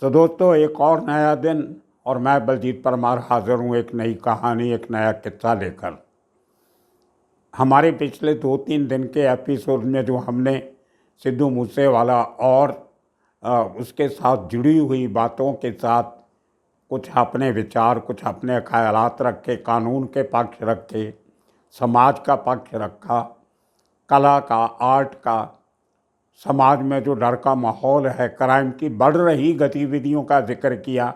तो दोस्तों, एक और नया दिन और मैं बलजीत परमार हाजिर हूँ एक नई कहानी, एक नया किस्सा लेकर। हमारे पिछले 2-3 दिन के एपिसोड में जो हमने सिद्धू मूसेवाला और उसके साथ जुड़ी हुई बातों के साथ कुछ अपने विचार, कुछ अपने ख्यालात रखे, कानून के पक्ष रखे, समाज का पक्ष रखा, कला का, आर्ट का, समाज में जो डर का माहौल है, क्राइम की बढ़ रही गतिविधियों का जिक्र किया,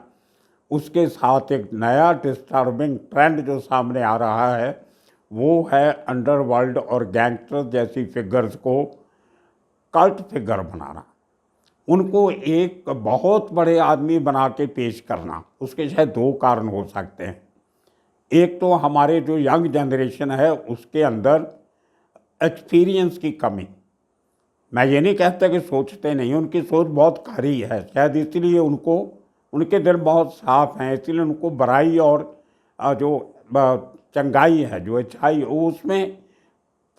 उसके साथ एक नया डिस्टर्बिंग ट्रेंड जो सामने आ रहा है वो है अंडरवर्ल्ड और गैंगस्टर जैसी फिगर्स को कल्ट फिगर बनाना, उनको एक बहुत बड़े आदमी बना के पेश करना। उसके शायद 2 कारण हो सकते हैं। एक तो हमारे जो यंग जनरेशन है उसके अंदर एक्सपीरियंस की कमी। मैं ये नहीं कहता कि सोचते नहीं, उनकी सोच बहुत खरी है, शायद इसलिए उनके दिल बहुत साफ हैं, इसलिए उनको बुराई और जो चंगाई है, जो अच्छाई, उसमें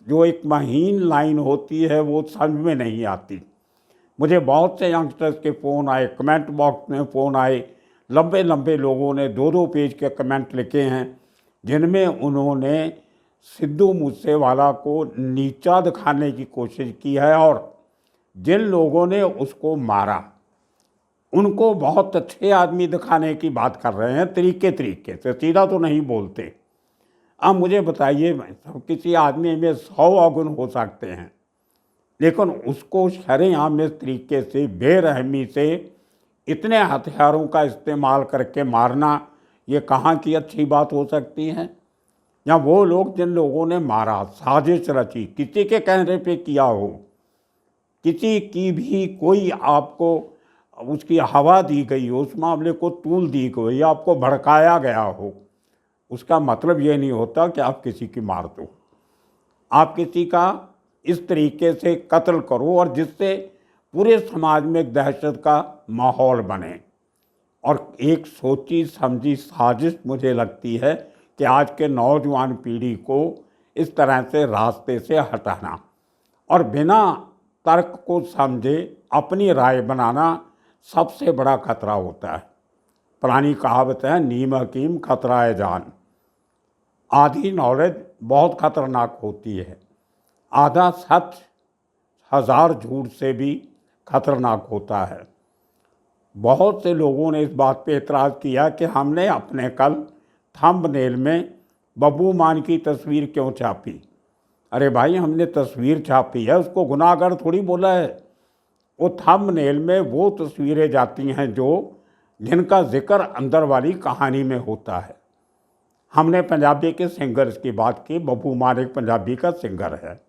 जो एक महीन लाइन होती है वो समझ में नहीं आती। मुझे बहुत से यंगस्टर्स के फ़ोन आए, कमेंट बॉक्स में फ़ोन आए, लंबे लंबे लोगों ने 2-2 पेज के कमेंट लिखे हैं जिनमें उन्होंने सिद्धू मूसेवाला को नीचा दिखाने की कोशिश की है और जिन लोगों ने उसको मारा उनको बहुत अच्छे आदमी दिखाने की बात कर रहे हैं, तरीके से, सीधा तो नहीं बोलते। अब मुझे बताइए, किसी आदमी में 100 अवगुण हो सकते हैं, लेकिन उसको शरेआम इस तरीके से बेरहमी से इतने हथियारों का इस्तेमाल करके मारना, ये कहाँ की अच्छी बात हो सकती है? या वो लोग जिन लोगों ने मारा, साजिश रची, किसी के कहने पे किया हो, किसी की भी कोई आपको उसकी हवा दी गई हो, उस मामले को तूल दी गई, आपको भड़काया गया हो, उसका मतलब ये नहीं होता कि आप किसी की मार दो। आप किसी का इस तरीके से कत्ल करो और जिससे पूरे समाज में एक दहशत का माहौल बने। और एक सोची समझी साजिश मुझे लगती है कि आज के नौजवान पीढ़ी को इस तरह से रास्ते से हटाना और बिना तर्क को समझे अपनी राय बनाना सबसे बड़ा खतरा होता है। पुरानी कहावत है, नीम हकीम खतरा जान। आधी नॉलेज बहुत खतरनाक होती है, आधा सच 1000 झूठ से भी खतरनाक होता है। बहुत से लोगों ने इस बात पे एतराज़ किया कि हमने अपने कल थंबनेल में बब्बू मान की तस्वीर क्यों छापी। अरे भाई, हमने तस्वीर छापी है, उसको गुनाहगार थोड़ी बोला है। वो थंबनेल में वो तस्वीरें जाती हैं जिनका जिक्र अंदर वाली कहानी में होता है। हमने पंजाबी के सिंगर्स की बात की, बब्बू मान एक पंजाबी का सिंगर है।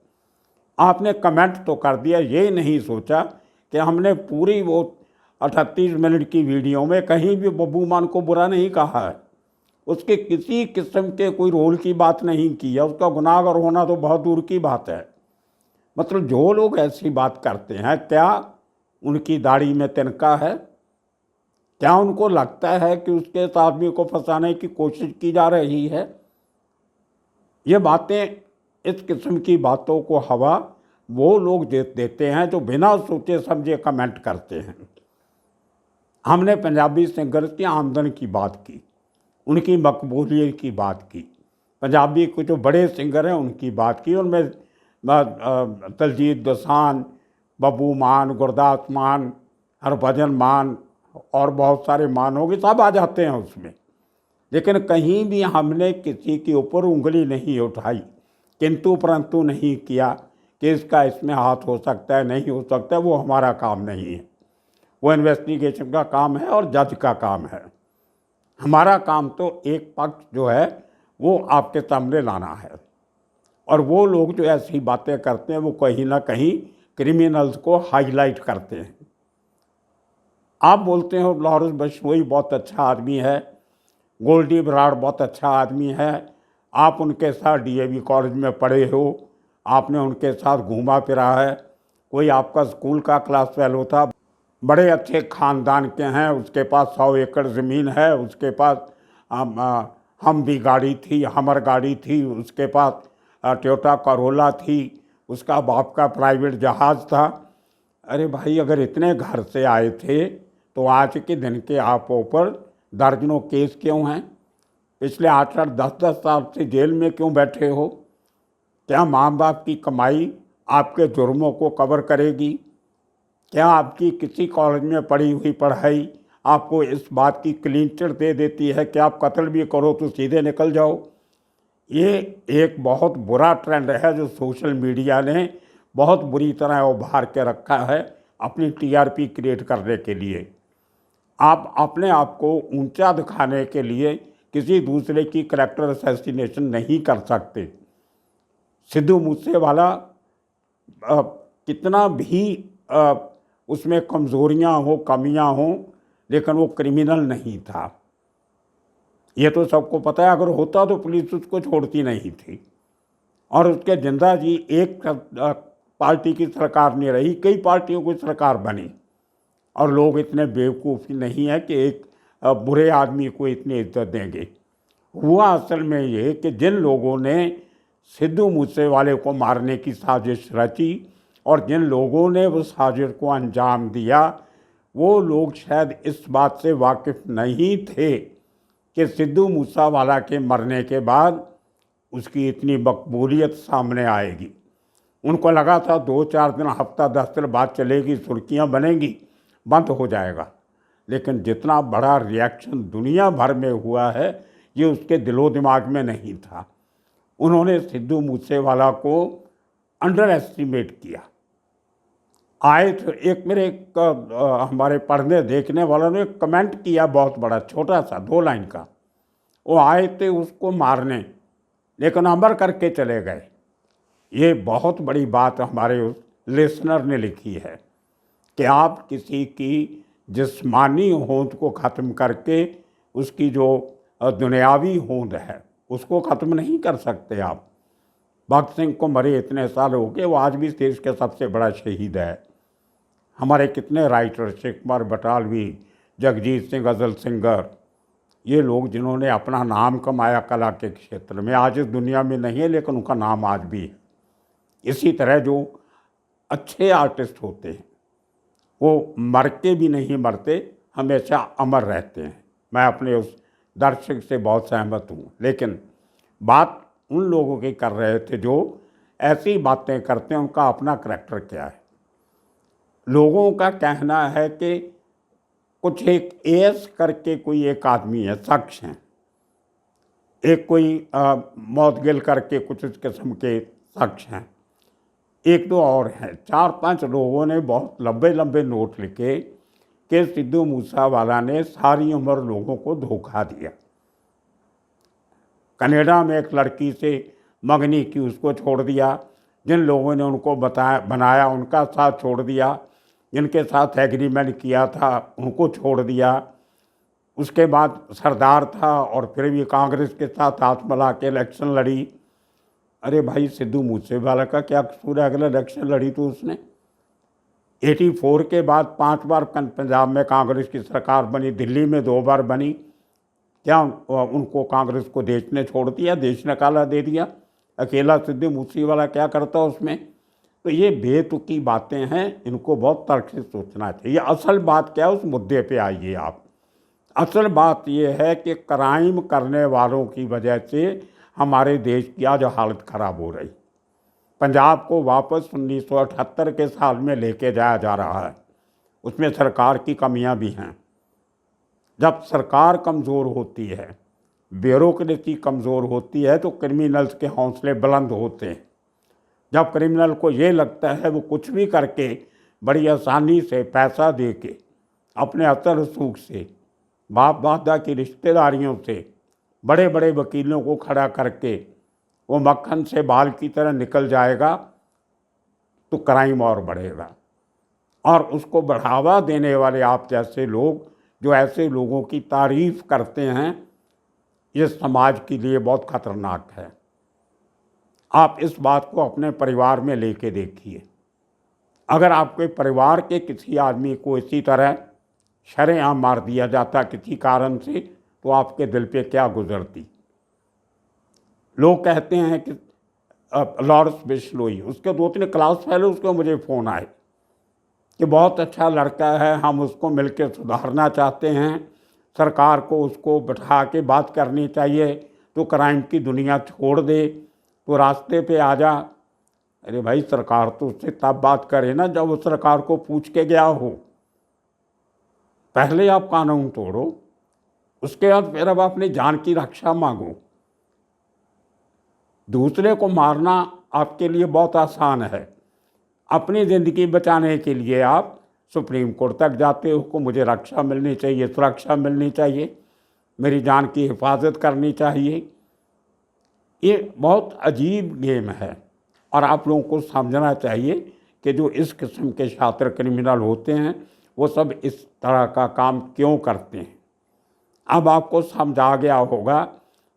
आपने कमेंट तो कर दिया, ये नहीं सोचा कि हमने पूरी वो 38 मिनट की वीडियो में कहीं भी बब्बू मान को बुरा नहीं कहा है, उसके किसी किस्म के कोई रोल की बात नहीं की है, उसका गुनाहगार होना तो बहुत दूर की बात है। मतलब जो लोग ऐसी बात करते हैं, क्या उनकी दाढ़ी में तिनका है? क्या उनको लगता है कि उसके इस आदमी को फंसाने की कोशिश की जा रही है? ये बातें, इस किस्म की बातों को हवा वो लोग देते हैं जो बिना सोचे समझे कमेंट करते हैं। हमने पंजाबी सिंगर्स की आमदनी की बात की, उनकी मकबूलियत की बात की, पंजाबी के जो बड़े सिंगर हैं उनकी बात की। उनमें दलजीत दोसांझ, बब्बू मान, गुरदास मान, हरभजन मान और बहुत सारे मान होंगे, सब आ जाते हैं उसमें। लेकिन कहीं भी हमने किसी के ऊपर उंगली नहीं उठाई, किंतु परंतु नहीं किया कि इसका इसमें हाथ हो सकता है, नहीं हो सकता है। वो हमारा काम नहीं है, वो इन्वेस्टिगेशन का काम है और जज का काम है। हमारा काम तो एक पक्ष जो है वो आपके सामने लाना है। और वो लोग जो ऐसी बातें करते हैं वो कहीं ना कहीं क्रिमिनल्स को हाईलाइट करते हैं। आप बोलते हो लॉरेंस बिश्नोई बहुत अच्छा आदमी है, गोल्डी बराड़ बहुत अच्छा आदमी है, आप उनके साथ डीएवी कॉलेज में पढ़े हो, आपने उनके साथ घूमा फिरा है, कोई आपका स्कूल का क्लास फेलो था, बड़े अच्छे ख़ानदान के हैं, उसके पास 100 एकड़ ज़मीन है, उसके पास हम भी गाड़ी थी, हमर गाड़ी थी, उसके पास टोयोटा करोला थी, उसका बाप का प्राइवेट जहाज़ था। अरे भाई, अगर इतने घर से आए थे तो आज के दिन के आप ऊपर दर्जनों केस क्यों हैं? पिछले 8-8, 10-10 साल से जेल में क्यों बैठे हो? क्या माँ बाप की कमाई आपके जुर्मों को कवर करेगी? क्या आपकी किसी कॉलेज में पढ़ी हुई पढ़ाई आपको इस बात की क्लीन चिट दे देती है कि आप कत्ल भी करो तो सीधे निकल जाओ? ये एक बहुत बुरा ट्रेंड है जो सोशल मीडिया ने बहुत बुरी तरह उभार के रखा है अपनी टीआरपी क्रिएट करने के लिए। आप अपने आप को ऊंचा दिखाने के लिए किसी दूसरे की करैक्टर असैसिनेशन नहीं कर सकते। सिद्धू मूसेवाला कितना भी उसमें कमज़ोरियाँ हो, कमियां हों, लेकिन वो क्रिमिनल नहीं था। ये तो सबको पता है। अगर होता तो पुलिस उसको छोड़ती नहीं थी। और उसके जिंदा जी एक पार्टी की सरकार नहीं रही, कई पार्टियों की सरकार बनी। और लोग इतने बेवकूफ़ नहीं है कि एक बुरे आदमी को इतनी इज्जत देंगे। हुआ असल में ये कि जिन लोगों ने सिद्धू मूसेवाले को मारने की साजिश रची और जिन लोगों ने उस साजिश को अंजाम दिया, वो लोग शायद इस बात से वाकिफ़ नहीं थे कि सिद्धू मूसेवाला के मरने के बाद उसकी इतनी मकबूलियत सामने आएगी। उनको लगा था 2-4 दिन, हफ्ता 10 दिन बाद चलेगी, सुर्खियाँ बनेंगी, बंद हो जाएगा। लेकिन जितना बड़ा रिएक्शन दुनिया भर में हुआ है, ये उसके दिलो दिमाग में नहीं था। उन्होंने सिद्धू मूसेवाला को अंडर एस्टिमेट किया। आए तो हमारे पढ़ने देखने वालों ने कमेंट किया बहुत बड़ा, छोटा सा 2 लाइन का। वो आए थे उसको मारने, लेकिन अमर करके चले गए। ये बहुत बड़ी बात हमारे उस लिसनर ने लिखी है कि आप किसी की जिस्मानी होंद को ख़त्म करके उसकी जो दुनियावी होंद है उसको ख़त्म नहीं कर सकते आप। भगत सिंह को मरे इतने साल हो गए, वो आज भी देश के सबसे बड़ा शहीद है। हमारे कितने राइटर, शिव कुमार बटालवी, जगजीत सिंह गज़ल सिंगर, ये लोग जिन्होंने अपना नाम कमाया कला के क्षेत्र में, आज इस दुनिया में नहीं है लेकिन उनका नाम आज भी है। इसी तरह जो अच्छे आर्टिस्ट होते हैं वो मर के भी नहीं मरते, हमेशा अमर रहते हैं। मैं अपने उस दर्शक से बहुत सहमत हूँ। लेकिन बात उन लोगों की कर रहे थे जो ऐसी बातें करते हैं, उनका अपना करैक्टर क्या है। लोगों का कहना है कि कुछ एक एस करके कोई एक आदमी है, शख्स हैं, एक कोई मौदगिल करके कुछ इस किस्म के शख्स हैं, 1-2 और हैं। 4-5 लोगों ने बहुत लंबे लंबे नोट लिखे कि सिद्धू मूसेवाला ने सारी उम्र लोगों को धोखा दिया। कनाडा में एक लड़की से मंगनी की, उसको छोड़ दिया। जिन लोगों ने उनको बनाया उनका साथ छोड़ दिया। जिनके साथ एग्रीमेंट किया था उनको छोड़ दिया। उसके बाद सरदार था और फिर भी कांग्रेस के साथ हाथ मिला के इलेक्शन लड़ी। अरे भाई, सिद्धू मूसेवाला का क्या कसूर है? अगला इलेक्शन लड़ी तो उसने 84 के बाद 5 बार पंजाब में कांग्रेस की सरकार बनी, दिल्ली में 2 बार बनी। क्या उनको कांग्रेस को देश ने छोड़ दिया, देश ने काला दे दिया? अकेला सिद्धू मूसेवाला क्या करता उसमें? तो ये बेतुकी बातें हैं, इनको बहुत तर्क से सोचना चाहिए। असल बात क्या है, उस मुद्दे पे आइए आप। असल बात ये है कि क्राइम करने वालों की वजह से हमारे देश की आज हालत ख़राब हो रही। पंजाब को वापस 1978 के साल में लेके जाया जा रहा है। उसमें सरकार की कमियां भी हैं। जब सरकार कमज़ोर होती है, ब्यूरोक्रेसी कमज़ोर होती है, तो क्रिमिनल्स के हौसले बुलंद होते हैं। जब क्रिमिनल को ये लगता है वो कुछ भी करके बड़ी आसानी से पैसा दे के, अपने असर रसूख से, बाप दादा की रिश्तेदारियों से, बड़े बड़े वकीलों को खड़ा करके वो मक्खन से बाल की तरह निकल जाएगा, तो क्राइम और बढ़ेगा। और उसको बढ़ावा देने वाले आप जैसे लोग जो ऐसे लोगों की तारीफ़ करते हैं, ये समाज के लिए बहुत ख़तरनाक है। आप इस बात को अपने परिवार में लेके देखिए। अगर आपके परिवार के किसी आदमी को इसी तरह शरेआम मार दिया जाता किसी कारण से, तो आपके दिल पे क्या गुजरती? लोग कहते हैं कि लॉरेंस बिश्नोई, उसके 2-3 क्लास फेलो उसको मुझे फ़ोन आए कि बहुत अच्छा लड़का है, हम उसको मिलकर सुधारना चाहते हैं, सरकार को उसको बैठा के बात करनी चाहिए, तो क्राइम की दुनिया छोड़ दे, तो रास्ते पे आ जा। अरे भाई, सरकार तो उससे तब बात करे ना जब वो सरकार को पूछ के गया हो। पहले आप कानून तोड़ो, उसके बाद फिर अब अपनी जान की रक्षा मांगो। दूसरे को मारना आपके लिए बहुत आसान है, अपनी ज़िंदगी बचाने के लिए आप सुप्रीम कोर्ट तक जाते हो कि मुझे रक्षा मिलनी चाहिए, सुरक्षा मिलनी चाहिए, मेरी जान की हिफाजत करनी चाहिए। ये बहुत अजीब गेम है और आप लोगों को समझना चाहिए कि जो इस किस्म के छात्र क्रिमिनल होते हैं वो सब इस तरह का काम क्यों करते हैं। अब आपको समझ आ गया होगा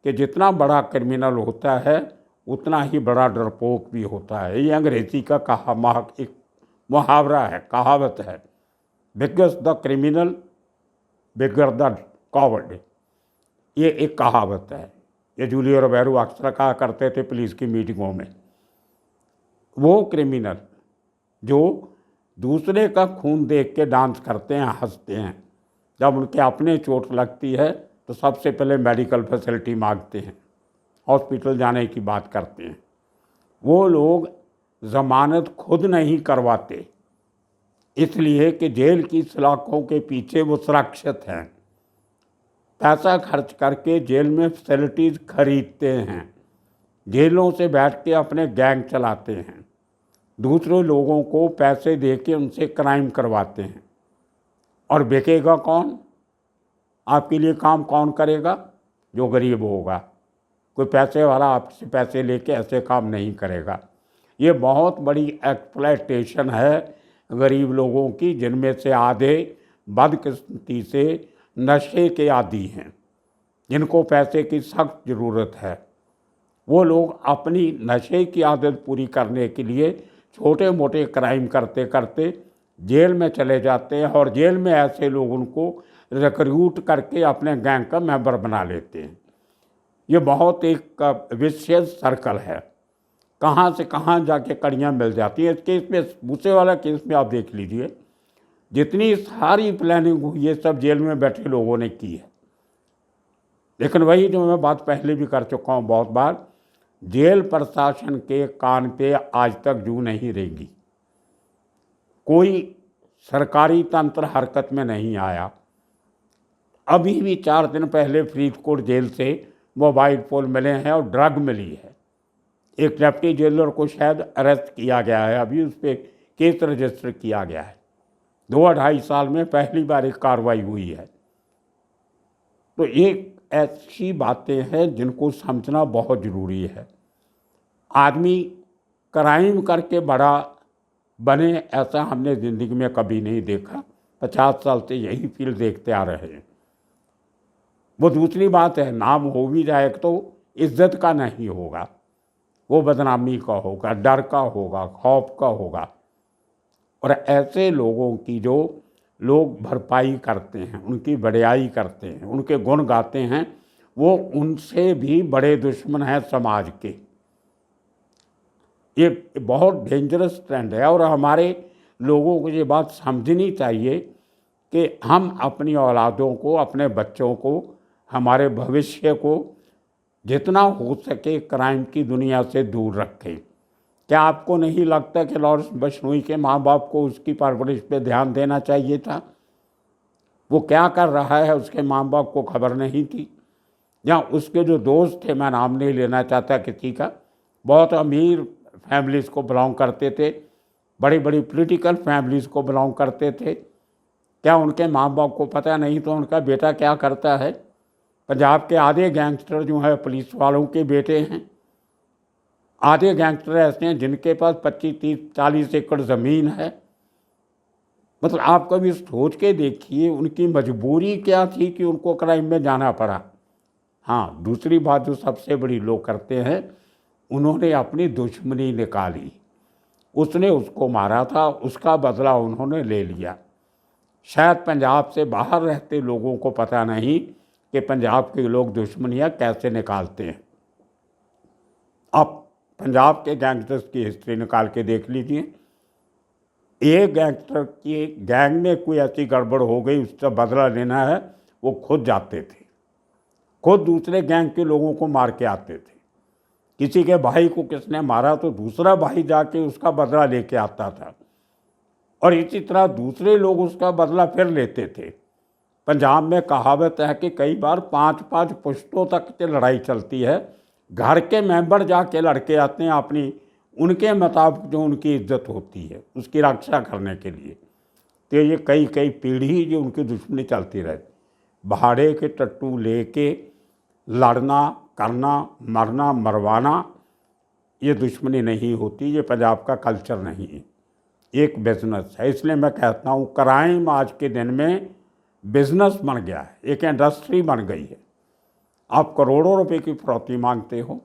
कि जितना बड़ा क्रिमिनल होता है उतना ही बड़ा डरपोक भी होता है। ये अंग्रेजी का एक मुहावरा है, कहावत है, bigger the criminal bigger the coward. ये एक कहावत है, ये जूलियो रोबेरो अक्सर कहा करते थे पुलिस की मीटिंगों में। वो क्रिमिनल जो दूसरे का खून देख के डांस करते हैं, हंसते हैं, जब उनके अपने चोट लगती है तो सबसे पहले मेडिकल फैसिलिटी मांगते हैं, हॉस्पिटल जाने की बात करते हैं। वो लोग ज़मानत खुद नहीं करवाते, इसलिए कि जेल की सलाखों के पीछे वो सुरक्षित हैं। पैसा खर्च करके जेल में फैसिलिटीज़ खरीदते हैं, जेलों से बैठ के अपने गैंग चलाते हैं, दूसरे लोगों को पैसे दे के उनसे क्राइम करवाते हैं। और बेचेगा कौन? आपके लिए काम कौन करेगा? जो गरीब होगा। कोई पैसे वाला आपसे पैसे लेके ऐसे काम नहीं करेगा। ये बहुत बड़ी एक्सप्लॉयटेशन है गरीब लोगों की, जिनमें से आधे बदकिस्मती से नशे के आदी हैं, जिनको पैसे की सख्त ज़रूरत है। वो लोग अपनी नशे की आदत पूरी करने के लिए छोटे मोटे क्राइम करते करते जेल में चले जाते हैं और जेल में ऐसे लोग उनको रिक्रूट करके अपने गैंग का मेंबर बना लेते हैं। ये बहुत एक विशेष सर्कल है, कहाँ से कहाँ जाके कड़ियाँ मिल जाती हैं। इस केस में, भूसे वाला केस में आप देख लीजिए, जितनी सारी प्लानिंग हुई ये सब जेल में बैठे लोगों ने की है। लेकिन वही जो मैं बात पहले भी कर चुका हूँ बहुत बार, जेल प्रशासन के कान पे आज तक जू नहीं रहेगी। कोई सरकारी तंत्र हरकत में नहीं आया। अभी भी 4 दिन पहले फरीदकोट जेल से मोबाइल फ़ोन मिले हैं और ड्रग मिली है। एक डिप्टी जेलर को शायद अरेस्ट किया गया है, अभी उस पर केस रजिस्टर किया गया है। 2-2.5 साल में पहली बार एक कार्रवाई हुई है। तो एक ऐसी बातें हैं जिनको समझना बहुत ज़रूरी है। आदमी क्राइम करके बड़ा बने ऐसा हमने ज़िंदगी में कभी नहीं देखा। 50 साल से यही फील्ड देखते आ रहे हैं। वो दूसरी बात है, नाम हो भी जाए तो इज्जत का नहीं होगा, वो बदनामी का होगा, डर का होगा, खौफ का होगा। और ऐसे लोगों की जो लोग भरपाई करते हैं, उनकी बड़ाई करते हैं, उनके गुण गाते हैं, वो उनसे भी बड़े दुश्मन हैं समाज के। ये बहुत डेंजरस ट्रेंड है और हमारे लोगों को ये बात समझनी चाहिए कि हम अपनी औलादों को, अपने बच्चों को, हमारे भविष्य को जितना हो सके क्राइम की दुनिया से दूर रखें। क्या आपको नहीं लगता कि लॉरेंस बिश्नोई के माँ बाप को उसकी परवरिश पे ध्यान देना चाहिए था? वो क्या कर रहा है उसके माँ बाप को खबर नहीं थी? या उसके जो दोस्त थे, मैं नाम नहीं लेना चाहता किसी का, बहुत अमीर फैमिलीज़ को बिलोंग करते थे, बड़ी बड़ी पॉलिटिकल फैमिलीज़ को बिलोंग करते थे, क्या उनके माँ बाप को पता नहीं तो उनका बेटा क्या करता है? पंजाब के आधे गैंगस्टर जो है पुलिस वालों के बेटे हैं। आधे गैंगस्टर ऐसे हैं जिनके पास 25, 30, 40 एकड़ ज़मीन है। मतलब आप कभी सोच के देखिए उनकी मजबूरी क्या थी कि उनको क्राइम में जाना पड़ा। हाँ, दूसरी बात जो सबसे बड़ी लोग करते हैं, उन्होंने अपनी दुश्मनी निकाली। उसने उसको मारा था, उसका बदला उन्होंने ले लिया। शायद पंजाब से बाहर रहते लोगों को पता नहीं कि पंजाब के लोग दुश्मनियाँ कैसे निकालते हैं। आप पंजाब के गैंगस्टर्स की हिस्ट्री निकाल के देख लीजिए। एक गैंगस्टर की गैंग में कोई ऐसी गड़बड़ हो गई, उससे बदला लेना है, वो खुद जाते थे, खुद दूसरे गैंग के लोगों को मार के आते थे। किसी के भाई को किसने मारा तो दूसरा भाई जाके उसका बदला लेके आता था, और इसी तरह दूसरे लोग उसका बदला फिर लेते थे। पंजाब में कहावत है कि कई बार 5-5 पुश्तों तक की लड़ाई चलती है। घर के मेंबर जाके लड़के आते हैं अपनी, उनके मुताबिक जो उनकी इज्जत होती है उसकी रक्षा करने के लिए। तो ये कई कई पीढ़ी जो उनकी दुश्मनी चलती रहती। भाड़े के टट्टू लेके लड़ना, करना, मरना, मरवाना, ये दुश्मनी नहीं होती, ये पंजाब का कल्चर नहीं है, एक बिजनेस है। इसलिए मैं कहता हूँ क्राइम आज के दिन में बिजनेस बन गया है, एक इंडस्ट्री बन गई है। आप करोड़ों रुपए की फिरौती मांगते हो,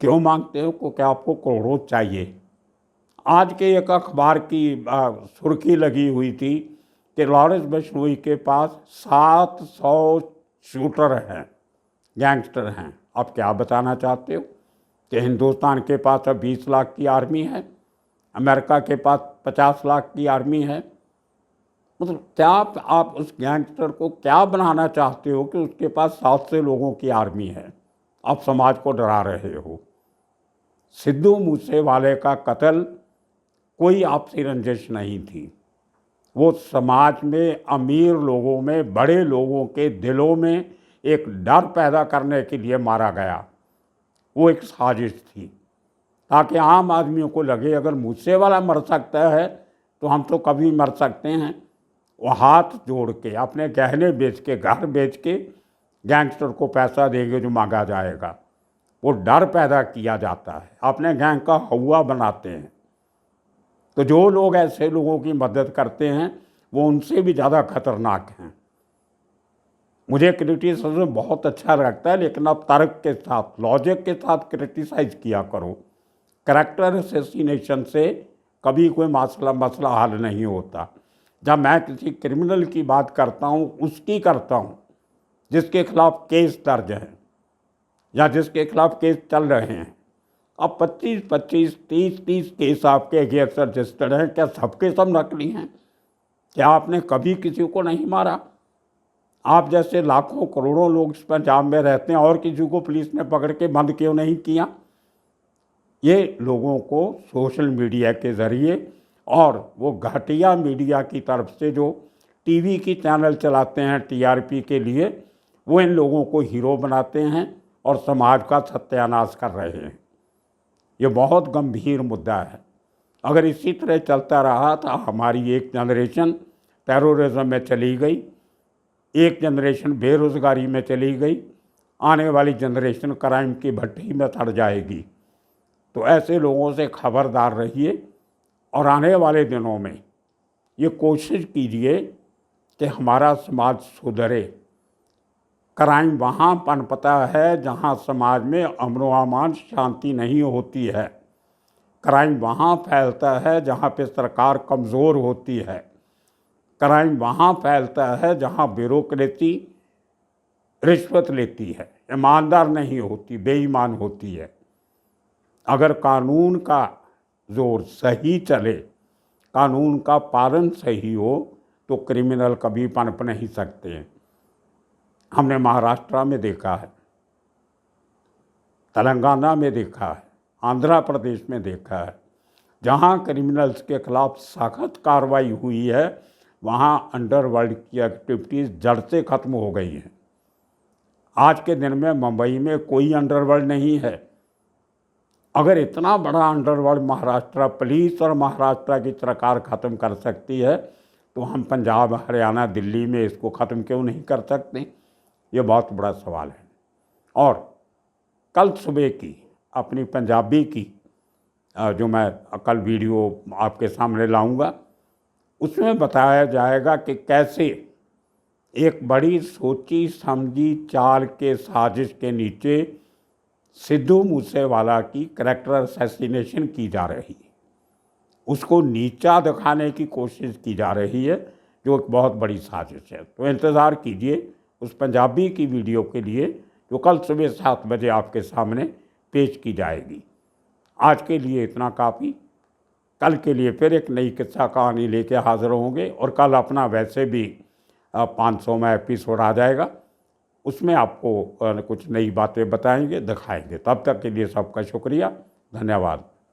क्यों मांगते हो? क्योंकि आपको करोड़ों चाहिए। आज के एक अखबार की सुर्खी लगी हुई थी कि लॉरेंस बिश्नोई के पास 700 शूटर हैं, गैंगस्टर हैं। आप क्या बताना चाहते हो कि हिंदुस्तान के पास अब 20 लाख की आर्मी है, अमेरिका के पास 50 लाख की आर्मी है? मतलब क्या आप उस गैंगस्टर को क्या बनाना चाहते हो कि उसके पास 700 लोगों की आर्मी है? आप समाज को डरा रहे हो। सिद्धू मूसेवाले का कत्ल कोई आपसी रंजिश नहीं थी, वो समाज में अमीर लोगों में, बड़े लोगों के दिलों में एक डर पैदा करने के लिए मारा गया। वो एक साजिश थी ताकि आम आदमियों को लगे अगर मूसेवाला मर सकता है तो हम तो कभी मर सकते हैं। वो हाथ जोड़ के अपने गहने बेच के, घर बेच के गैंगस्टर को पैसा देंगे जो मांगा जाएगा। वो डर पैदा किया जाता है, अपने गैंग का हवा बनाते हैं। तो जो लोग ऐसे लोगों की मदद करते हैं वो उनसे भी ज़्यादा खतरनाक हैं। मुझे क्रिटिसिज्म बहुत अच्छा लगता है, लेकिन आप तर्क के साथ, लॉजिक के साथ क्रिटिसाइज किया करो। कैरेक्टर असैसिनेशन से कभी कोई मसला हल नहीं होता। जब मैं किसी क्रिमिनल की बात करता हूँ, उसकी करता हूँ जिसके खिलाफ केस दर्ज है या जिसके खिलाफ केस चल रहे हैं। अब 25-25, 30-30 केस आपके अगेंस्ट रजिस्टर्ड हैं, क्या सबके सब नकली हैं? क्या आपने कभी किसी को नहीं मारा? आप जैसे लाखों करोड़ों लोग इस पंजाब में रहते हैं और किसी को पुलिस ने पकड़ के बंद क्यों नहीं किया? ये लोगों को सोशल मीडिया के ज़रिए और वो घटिया मीडिया की तरफ से जो टीवी की चैनल चलाते हैं टीआरपी के लिए, वो इन लोगों को हीरो बनाते हैं और समाज का सत्यानाश कर रहे हैं। ये बहुत गंभीर मुद्दा है। अगर इसी तरह चलता रहा तो हमारी एक जनरेशन टेररिज्म में चली गई, एक जनरेशन बेरोज़गारी में चली गई, आने वाली जनरेशन क्राइम की भट्टी में सड़ जाएगी। तो ऐसे लोगों से खबरदार रहिए और आने वाले दिनों में ये कोशिश कीजिए कि हमारा समाज सुधरे। क्राइम वहाँ पनपता है जहाँ समाज में अमन व अमान, शांति नहीं होती है। क्राइम वहाँ फैलता है जहाँ पे सरकार कमज़ोर होती है। क्राइम वहाँ फैलता है जहाँ ब्यूरोक्रेसी रिश्वत लेती है, ईमानदार नहीं होती, बेईमान होती है। अगर कानून का जोर सही चले, कानून का पालन सही हो, तो क्रिमिनल कभी पनप नहीं सकते हैं। हमने महाराष्ट्र में देखा है, तेलंगाना में देखा है, आंध्र प्रदेश में देखा है। जहाँ क्रिमिनल्स के खिलाफ सख्त कार्रवाई हुई है, वहाँ अंडरवर्ल्ड की एक्टिविटीज़ जड़ से ख़त्म हो गई हैं। आज के दिन में मुंबई में कोई अंडरवर्ल्ड नहीं है। अगर इतना बड़ा अंडरवर्ल्ड महाराष्ट्र पुलिस और महाराष्ट्र की सरकार ख़त्म कर सकती है, तो हम पंजाब, हरियाणा, दिल्ली में इसको ख़त्म क्यों नहीं कर सकते? ये बहुत बड़ा सवाल है। और कल सुबह की अपनी पंजाबी की जो मैं कल वीडियो आपके सामने लाऊंगा, उसमें बताया जाएगा कि कैसे एक बड़ी सोची समझी चाल के साजिश के नीचे सिद्धू मूसेवाला की कैरेक्टर असैसिनेशन की जा रही है। उसको नीचा दिखाने की कोशिश की जा रही है, जो एक बहुत बड़ी साजिश है। तो इंतज़ार कीजिए उस पंजाबी की वीडियो के लिए, जो कल सुबह 7 बजे आपके सामने पेश की जाएगी। आज के लिए इतना काफ़ी। कल के लिए फिर एक नई किस्सा कहानी लेके हाज़िर होंगे। और कल अपना वैसे भी 500वां एपिसोड आ जाएगा, उसमें आपको कुछ नई बातें बताएंगे, दिखाएंगे। तब तक के लिए सबका शुक्रिया, धन्यवाद।